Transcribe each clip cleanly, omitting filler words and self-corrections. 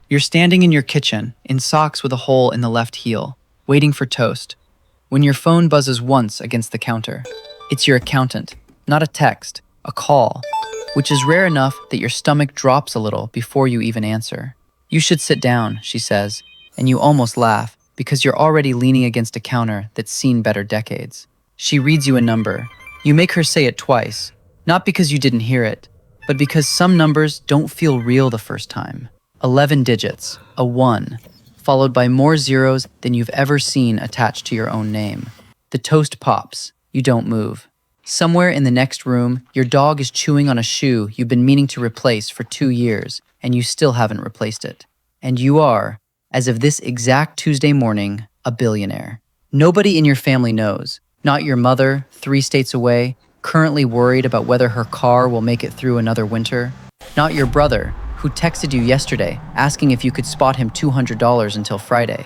You're standing in your kitchen, in socks with a hole in the left heel, waiting for toast, when your phone buzzes once against the counter. It's your accountant, not a text, a call, which is rare enough that your stomach drops a little before you even answer. "You should sit down," she says, and you almost laugh because you're already leaning against a counter that's seen better decades. She reads you a number. You make her say it twice, not because you didn't hear it, but because some numbers don't feel real the first time. 11 digits, a 1, followed by more zeros than you've ever seen attached to your own name. The toast pops. You don't move. Somewhere in the next room, your dog is chewing on a shoe you've been meaning to replace for 2 years, and you still haven't replaced it. And you are, as of this exact Tuesday morning, a billionaire. Nobody in your family knows. Not your mother, 3 states away, currently worried about whether her car will make it through another winter. Not your brother, who texted you yesterday asking if you could spot him $200 until Friday.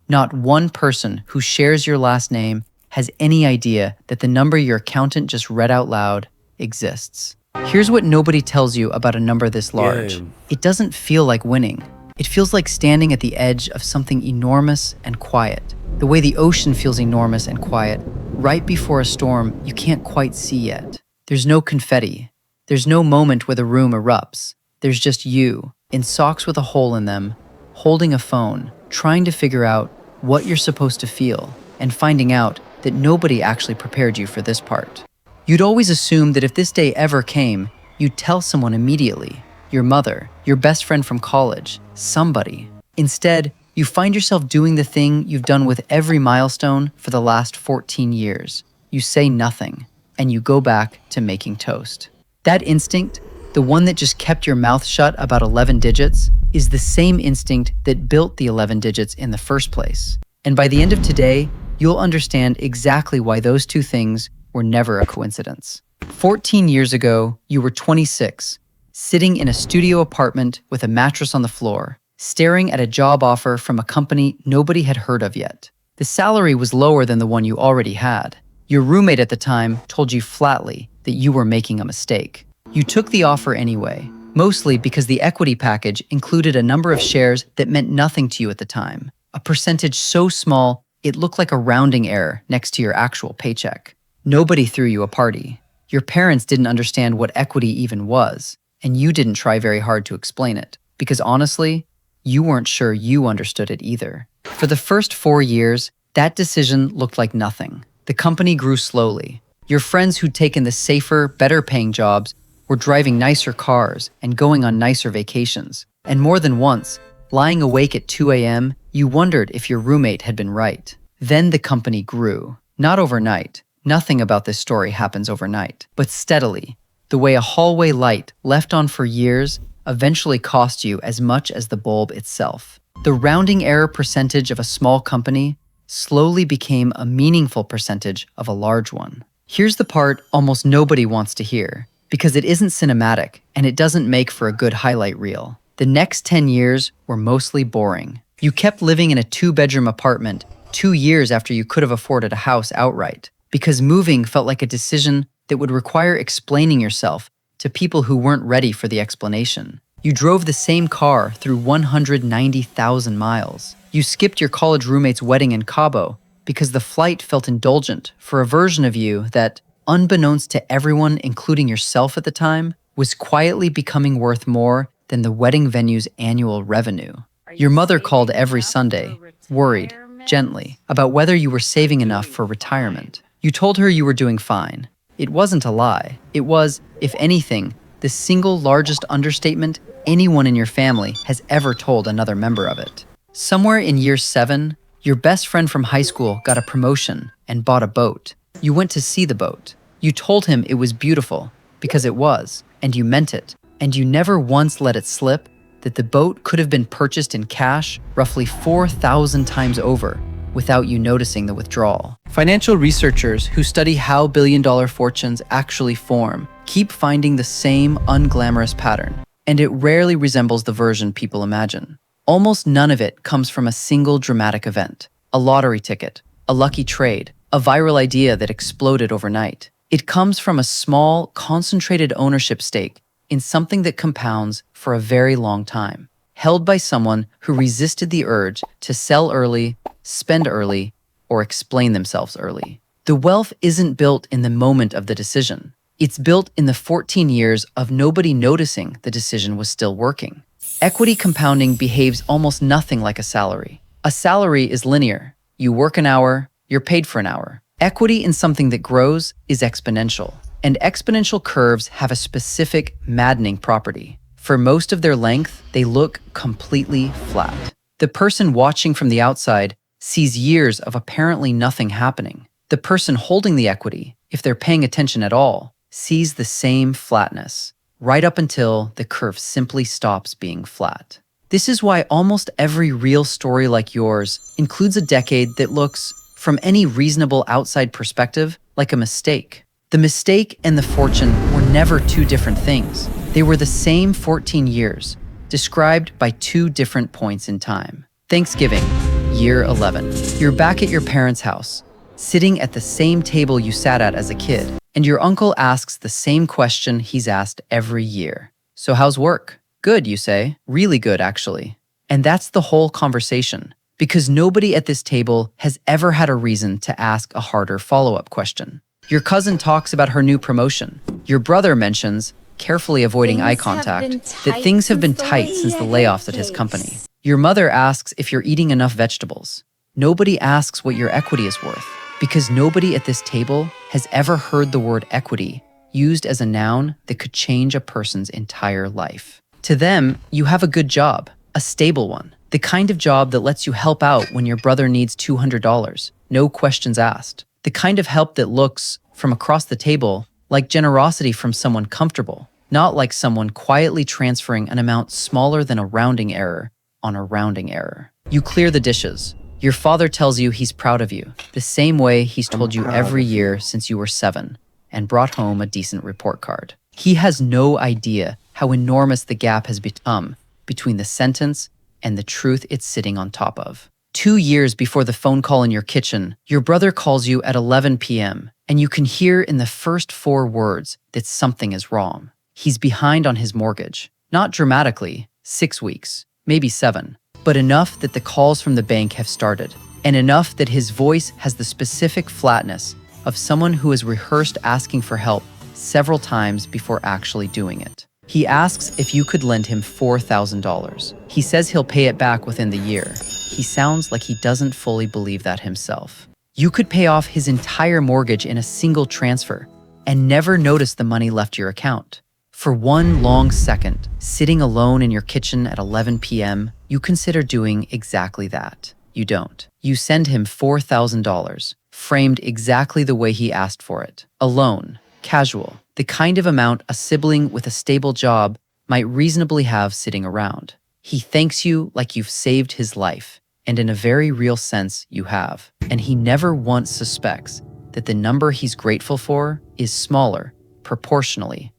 Not one person who shares your last name has any idea that the number your accountant just read out loud exists. Here's what nobody tells you about a number this large. It doesn't feel like winning. It feels like standing at the edge of something enormous and quiet. The way the ocean feels enormous and quiet, right before a storm you can't quite see yet. There's no confetti. There's no moment where the room erupts. There's just you, in socks with a hole in them, holding a phone, trying to figure out what you're supposed to feel, and finding out that nobody actually prepared you for this part. You'd always assume that if this day ever came, you'd tell someone immediately. Your mother, your best friend from college, somebody. Instead, you find yourself doing the thing you've done with every milestone for the last 14 years. You say nothing, and you go back to making toast. That instinct, the one that just kept your mouth shut about 11 digits, is the same instinct that built the 11 digits in the first place. And by the end of today, you'll understand exactly why those two things were never a coincidence. 14 years ago, you were 26, sitting in a studio apartment with a mattress on the floor, staring at a job offer from a company nobody had heard of yet. The salary was lower than the one you already had. Your roommate at the time told you flatly that you were making a mistake. You took the offer anyway, mostly because the equity package included a number of shares that meant nothing to you at the time, a percentage so small it looked like a rounding error next to your actual paycheck. Nobody threw you a party. Your parents didn't understand what equity even was, and you didn't try very hard to explain it, because honestly, you weren't sure you understood it either. For the first 4 years, that decision looked like nothing. The company grew slowly. Your friends who'd taken the safer, better-paying jobs were driving nicer cars and going on nicer vacations. And more than once, lying awake at 2 a.m., you wondered if your roommate had been right. Then the company grew. Not overnight. Nothing about this story happens overnight, but steadily. The way a hallway light left on for years eventually cost you as much as the bulb itself. The rounding error percentage of a small company slowly became a meaningful percentage of a large one. Here's the part almost nobody wants to hear, because it isn't cinematic and it doesn't make for a good highlight reel. The next 10 years were mostly boring. You kept living in a 2-bedroom apartment 2 years after you could have afforded a house outright, because moving felt like a decision that would require explaining yourself to people who weren't ready for the explanation. You drove the same car through 190,000 miles. You skipped your college roommate's wedding in Cabo because the flight felt indulgent for a version of you that, unbeknownst to everyone, including yourself at the time, was quietly becoming worth more than the wedding venue's annual revenue. Your mother called every Sunday, worried, gently, about whether you were saving enough for retirement. You told her you were doing fine. It wasn't a lie. It was, if anything, the single largest understatement anyone in your family has ever told another member of it. Somewhere in year 7, your best friend from high school got a promotion and bought a boat. You went to see the boat. You told him it was beautiful, because it was, and you meant it. And you never once let it slip that the boat could have been purchased in cash roughly 4,000 times over without you noticing the withdrawal. Financial researchers who study how billion-dollar fortunes actually form keep finding the same unglamorous pattern, and it rarely resembles the version people imagine. Almost none of it comes from a single dramatic event, a lottery ticket, a lucky trade, a viral idea that exploded overnight. It comes from a small, concentrated ownership stake in something that compounds for a very long time. held by someone who resisted the urge to sell early, spend early, or explain themselves early. The wealth isn't built in the moment of the decision. It's built in the 14 years of nobody noticing the decision was still working. Equity compounding behaves almost nothing like a salary. A salary is linear. You work an hour, you're paid for an hour. Equity in something that grows is exponential. And exponential curves have a specific, maddening property. For most of their length, they look completely flat. The person watching from the outside sees years of apparently nothing happening. The person holding the equity, if they're paying attention at all, sees the same flatness, right up until the curve simply stops being flat. This is why almost every real story like yours includes a decade that looks, from any reasonable outside perspective, like a mistake. The mistake and the fortune were never two different things. They were the same 14 years, described by two different points in time. Thanksgiving, year 11. You're back at your parents' house, sitting at the same table you sat at as a kid, and your uncle asks the same question he's asked every year. So how's work? Good, you say. Really good, actually. And that's the whole conversation, because nobody at this table has ever had a reason to ask a harder follow-up question. Your cousin talks about her new promotion. Your brother mentions, carefully avoiding eye contact, that things have been tight since the layoffs at his company. Your mother asks if you're eating enough vegetables. Nobody asks what your equity is worth, because nobody at this table has ever heard the word equity used as a noun that could change a person's entire life. To them, you have a good job, a stable one, the kind of job that lets you help out when your brother needs $200, no questions asked. The kind of help that looks, from across the table, like generosity from someone comfortable, not like someone quietly transferring an amount smaller than a rounding error on a rounding error. You clear the dishes. Your father tells you he's proud of you, the same way he's told you every year since you were 7, and brought home a decent report card. He has no idea how enormous the gap has become between the sentence and the truth it's sitting on top of. 2 years before the phone call in your kitchen, your brother calls you at 11 p.m., and you can hear in the first 4 words that something is wrong. He's behind on his mortgage. Not dramatically, 6 weeks, maybe 7, but enough that the calls from the bank have started, and enough that his voice has the specific flatness of someone who has rehearsed asking for help several times before actually doing it. He asks if you could lend him $4,000. He says he'll pay it back within the year. He sounds like he doesn't fully believe that himself. You could pay off his entire mortgage in a single transfer and never notice the money left your account. For one long second, sitting alone in your kitchen at 11 p.m., you consider doing exactly that. You don't. You send him $4,000, framed exactly the way he asked for it. Alone, casual, the kind of amount a sibling with a stable job might reasonably have sitting around. He thanks you like you've saved his life, and in a very real sense, you have. And he never once suspects that the number he's grateful for is smaller, proportionally,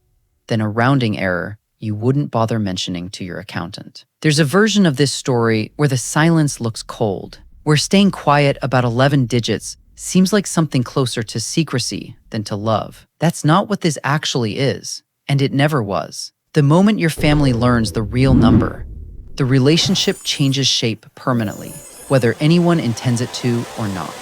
than a rounding error you wouldn't bother mentioning to your accountant. There's a version of this story where the silence looks cold, where staying quiet about 11 digits seems like something closer to secrecy than to love. That's not what this actually is, and it never was. The moment your family learns the real number, the relationship changes shape permanently, whether anyone intends it to or not.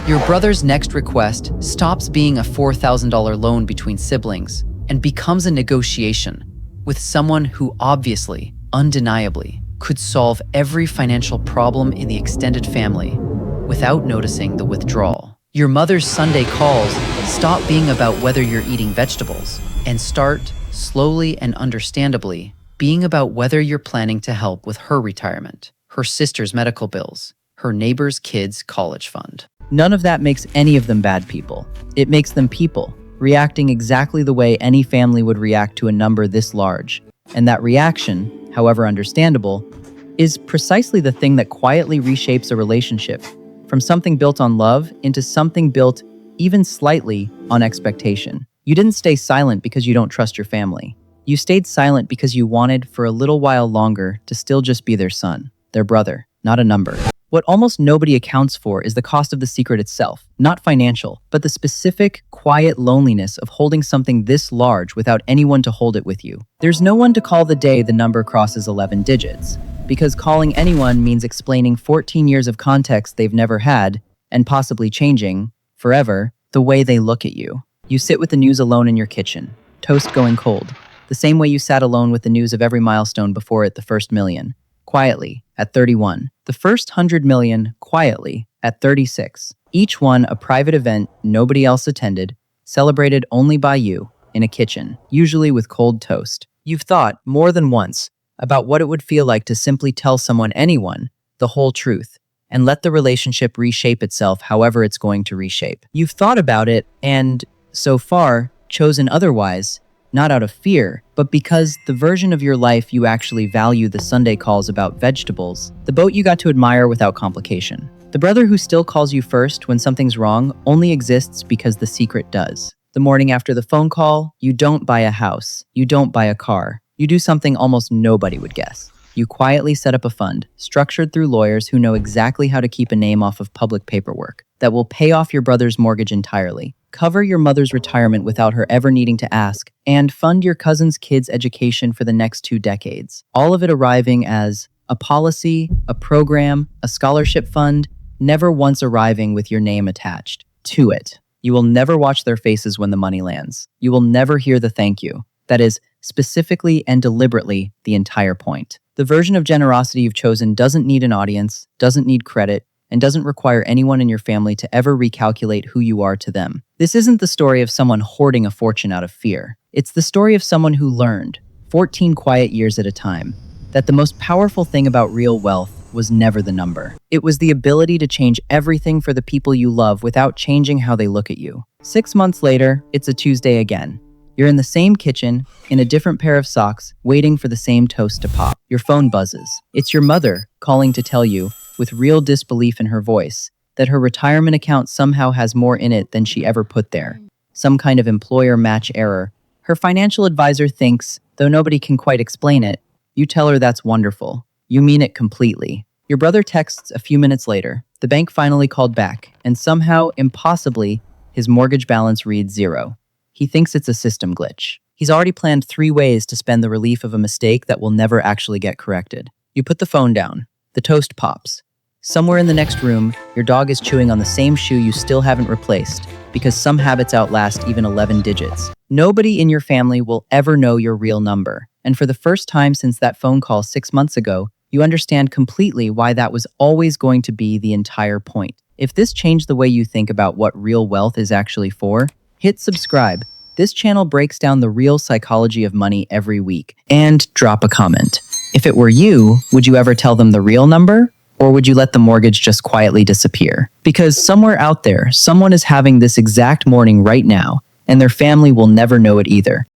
Your brother's next request stops being a $4,000 loan between siblings and becomes a negotiation with someone who obviously, undeniably, could solve every financial problem in the extended family without noticing the withdrawal. Your mother's Sunday calls stop being about whether you're eating vegetables and start, slowly and understandably, being about whether you're planning to help with her retirement, her sister's medical bills, her neighbor's kid's college fund. None of that makes any of them bad people. It makes them people, reacting exactly the way any family would react to a number this large. And that reaction, however understandable, is precisely the thing that quietly reshapes a relationship from something built on love into something built even slightly on expectation. You didn't stay silent because you don't trust your family. You stayed silent because you wanted for a little while longer to still just be their son, their brother, not a number. What almost nobody accounts for is the cost of the secret itself, not financial, but the specific, quiet loneliness of holding something this large without anyone to hold it with you. There's no one to call the day the number crosses 11 digits. because calling anyone means explaining 14 years of context they've never had, and possibly changing, forever, the way they look at you. You sit with the news alone in your kitchen, toast going cold, the same way you sat alone with the news of every milestone before it, the first million, quietly, at 31, the first 100 million, quietly, at 36. Each one a private event nobody else attended, celebrated only by you, in a kitchen, usually with cold toast. You've thought, more than once, about what it would feel like to simply tell someone, anyone, the whole truth, and let the relationship reshape itself however it's going to reshape. You've thought about it and, so far, chosen otherwise, not out of fear, but because the version of your life you actually value, the Sunday calls about vegetables, the boat you got to admire without complication. The brother who still calls you first when something's wrong only exists because the secret does. The morning after the phone call, you don't buy a house, you don't buy a car, you do something almost nobody would guess. You quietly set up a fund, structured through lawyers who know exactly how to keep a name off of public paperwork, that will pay off your brother's mortgage entirely, cover your mother's retirement without her ever needing to ask, and fund your cousin's kids' education for the next 2 decades. All of it arriving as a policy, a program, a scholarship fund, never once arriving with your name attached to it. You will never watch their faces when the money lands. You will never hear the thank you. That is, specifically and deliberately, the entire point. The version of generosity you've chosen doesn't need an audience, doesn't need credit, and doesn't require anyone in your family to ever recalculate who you are to them. This isn't the story of someone hoarding a fortune out of fear. It's the story of someone who learned, 14 quiet years at a time, that the most powerful thing about real wealth was never the number. It was the ability to change everything for the people you love without changing how they look at you. 6 months later, it's a Tuesday again. You're in the same kitchen, in a different pair of socks, waiting for the same toast to pop. Your phone buzzes. It's your mother calling to tell you, with real disbelief in her voice, that her retirement account somehow has more in it than she ever put there. Some kind of employer match error. Her financial advisor thinks, though nobody can quite explain it, you tell her that's wonderful. You mean it completely. Your brother texts a few minutes later. The bank finally called back, and somehow, impossibly, his mortgage balance reads 0. He thinks it's a system glitch. He's already planned 3 ways to spend the relief of a mistake that will never actually get corrected. You put the phone down. The toast pops. Somewhere in the next room, your dog is chewing on the same shoe you still haven't replaced, because some habits outlast even 11 digits. Nobody in your family will ever know your real number. And for the first time since that phone call 6 months ago, you understand completely why that was always going to be the entire point. If this changed the way you think about what real wealth is actually for, hit subscribe. This channel breaks down the real psychology of money every week. And drop a comment. If it were you, would you ever tell them the real number? Or would you let the mortgage just quietly disappear? Because somewhere out there, someone is having this exact morning right now, and their family will never know it either.